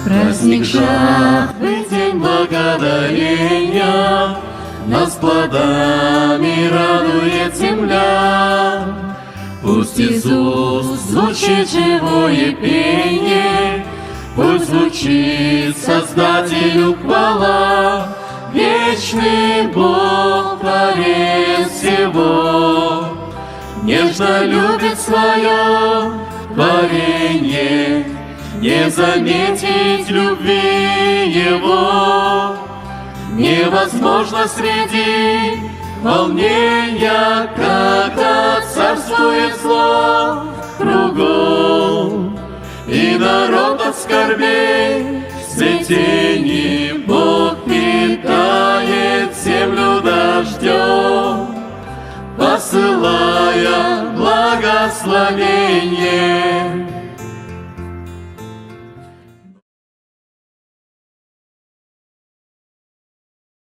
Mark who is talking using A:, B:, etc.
A: Праздник жатвы, день благодарения, нас плодами радует земля. Пусть из уст звучит живое пение, пусть звучит Создателю хвала. Вечный Бог, Творец всего, нежно любит свое творение, не заметить любви Его невозможно среди волнения, когда царствует зло кругом, и народ от скорбей в смятении. Бог питает землю дождем, посылая благословение.